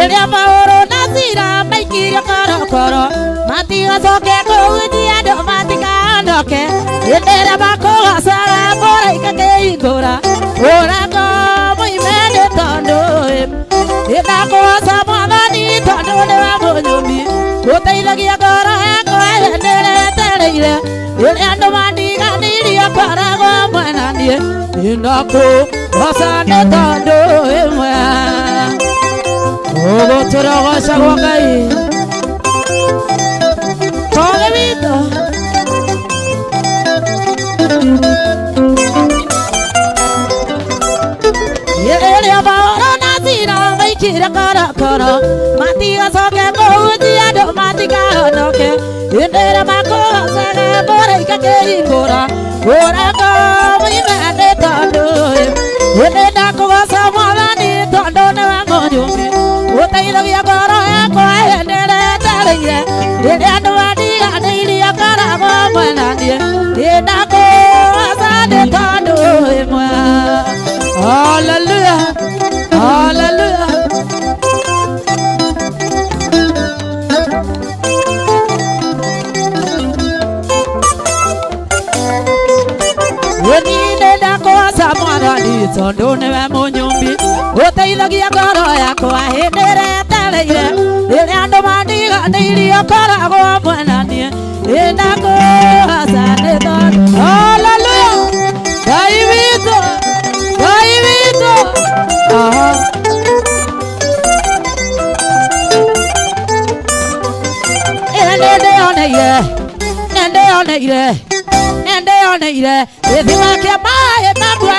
Ele maoro nasira maikira koro koro matiga soke kudia do matika doke ele bako asara bora ikake igora ora ko muimene tondo ele ko asama ni tondo ne amonyumi kotai lagi agora ko ele teleire ele ando mandiga ni ya para go mananie inako asane tondo emwa Ogo turago shawagai Toge vito Yele abara nasira maikira kara kara Matiga soke kudia do matika doke Indera mako asana bora ikake ingora Ora ko muimane tondo Yele nako asama ni tondo ne wangonjumi Utai lagi agora ko endere talinge Dede ando adi adi agora ko mananie Dede ko asade tando emwa Hallelujah Hallelujah Weni dede ko asamara ni tondo ne wamunyumbi Utai lagi agora ko endere talinge Dede ando mandiga adi agora ko mananie Dede ko asade tando Hallelujah Daivito Daivito Nende on ire Edima ke mae mabwa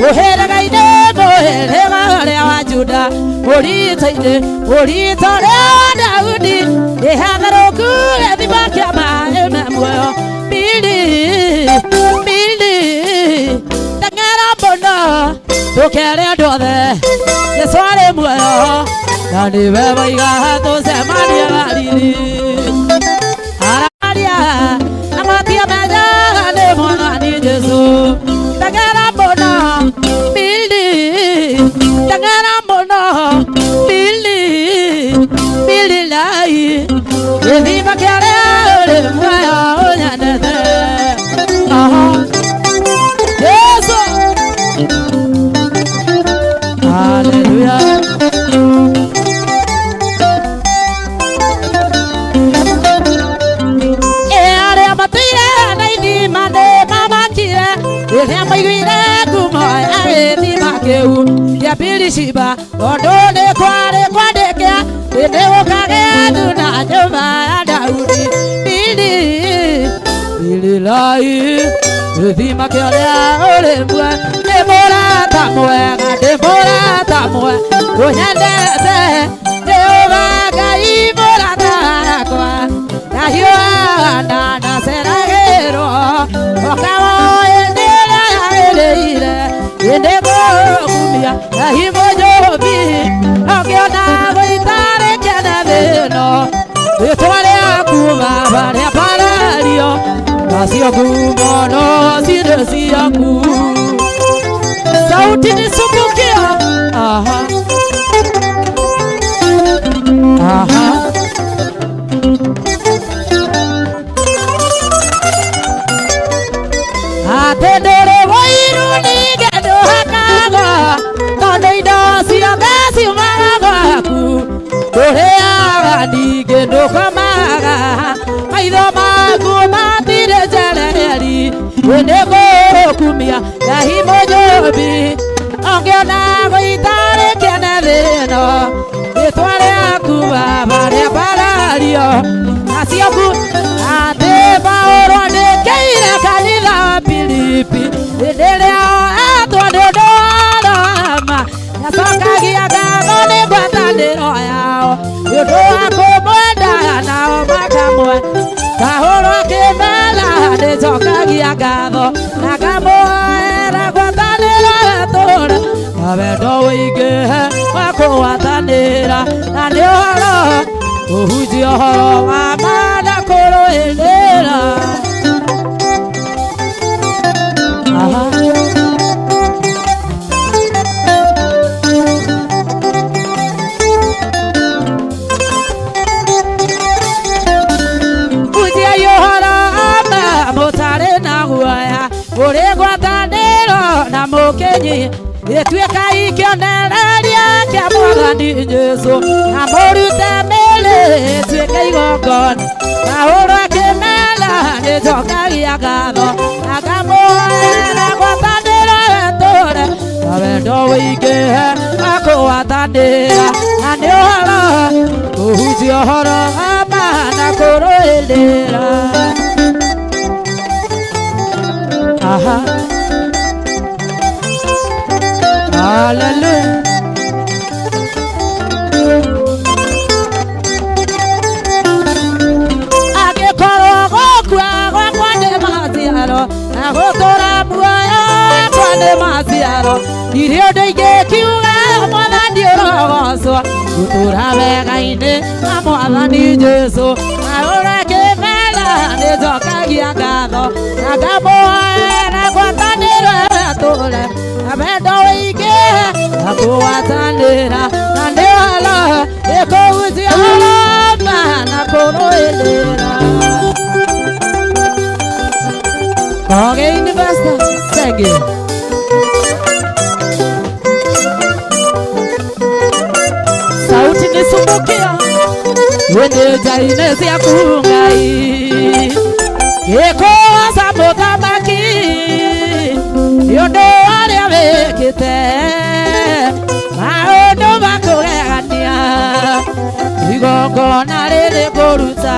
Ohera gaide bohere mahare wajuda Ori tore Daudi Ehagaroku edima ke mae mabwa Bili Tangara bono Tokere dode Yesware muero Nani beba iga to semani agariri Araria Amatia maja ale mona ni Jesu Tangara bono Bili Tangara bono Bili lai Evi bakare ale muero Onyandete Jesu Hallelujah Yapiri shiba odone kware kwadekea Edewo kage duna joma Daudi Bili lai Evima keolea ole mbua Demora tamwe Onyandete Deova kai mora tarakwa Na hiwa na seragero Okawa endela eleire Indego kumia Ahimo jobi Okiona goitare kena veno Etwale akuma Vare aparario Kasi akumono Sidesi aku Sauti nisumbukia Aha Aha Atendere wairu nigendo hakaga Tondo idosi abesi umagaku Korea nigendo kamaga Maitho magu matire jaleri Wendego kumia Yahimo jobi Ongeona goitare kene veno Etware akuwa Vare parario Asioku Ateba orone Keira kalila Pilipi Edelea Atwadodorama Yasoka giaga None guatanero yao Yodo akomwenda Nao makamwe Kahoro kemela Nesoka giaga Nakamoera guatanero Tora Abedo wige Wako watanera Nane horo Uhuji horo Amana koro elera gĩtuĩka ikĩonereria kĩa Mwathani Jesũ na mũrute mĩĩrĩ ĩtuĩke igongona Paũlũ akĩmera nĩnjokagia ngatho na ngamũhoera ngwatanĩro wetũũre na wendo wĩingĩhe wa kũgwatanĩra na nĩ ũhoro kũhunjia ũhoro wa ma na kũrũĩrĩra. Aha. Hallelujah. Agĩkorwo gũkua gwakwa nĩ maciaro na gũtũũra muoyo wakwa nĩ maciaro ndirĩ ũndũ ingĩkiuga Mwathani ũrogocwo gũtũũra wega-inĩ na Mwathani Jesũ Paũlũ akĩmera nĩnjokagia ngatho na ngamũhoera ngwatanĩro wetũũre na wendo wĩingĩhe na kũgwatanĩra na nĩ ũhoro gĩkũhunjia ũhoro ma na kũrũĩrĩra. Koge University Senge sauti nĩcumũkia wĩndĩ njari-inĩ ciaku Ngai gĩkũgoca mũthamaki nĩũndũ wa ũrĩa wĩkĩte maũndũ ma kũgegania igongona rĩrĩ ngũruta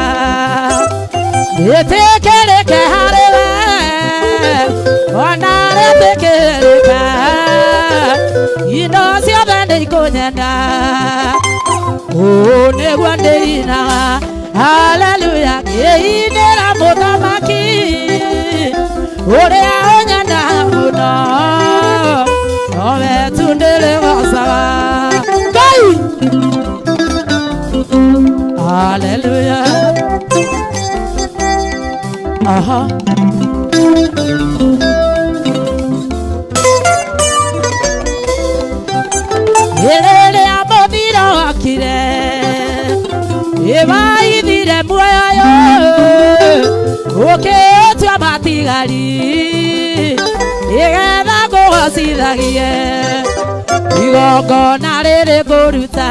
rĩtĩkĩrĩke harĩwe ona rĩtĩkĩrĩka indo ciothe nĩikũnyenda ũũ nĩguo ndĩinaga haleluya ngĩinĩra mũthamaki ũrĩa ũnyenda mũno nowe tu ndĩrĩgocaga Ngai. Haleluya. Aha. Rĩrĩa mũthiro wakire ĩbaithire muoyo ũkĩũtua matigari nĩgetha ngũgocithagie igongona rĩrĩ ngũruta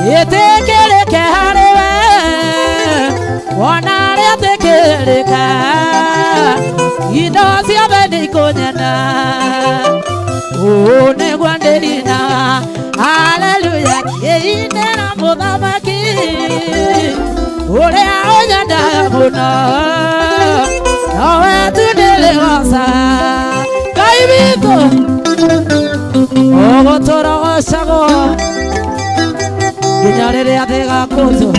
rĩtĩkĩrĩke harĩwe wona rĩtĩkĩrĩka indo ciothe nĩikũnyenda ũũ nĩguo ndĩinaga haleluya ngĩinĩra mũthamaki ũrĩa ũnyendaga mũno nowe tu ndĩrĩgocaga Ngai witũ ũgũtũrogocagwo nginya rĩrĩa thĩ ĩgakũnjwo.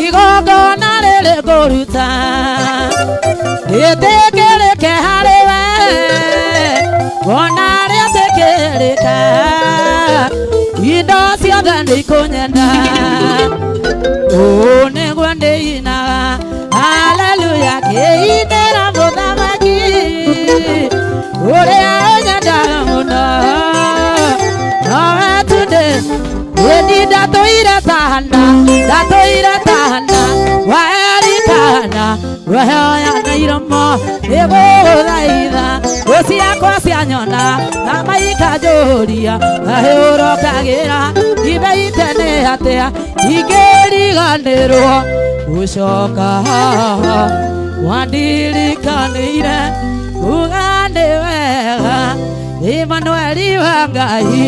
Igongona rĩrĩ ngũruta rĩtĩkĩrĩke harĩwe wona rĩtĩkĩrĩka indo ciothe nĩikũnyenda ũũ nĩguo ndĩinaga haleluya ngĩinĩra mũthamaki ũrĩa ũnyendaga mũno nowe tu ndĩ ndatũire tahana waerikana wehoya na iromo nĩgũgũthaitha gũciakwa cianyona na maikanjũria ngahiũrũkagĩra imeite nĩ atĩa ingĩriganĩrwo gũcoka haha wandirikanĩire kuga nĩ wega Emmanuel wa Ngai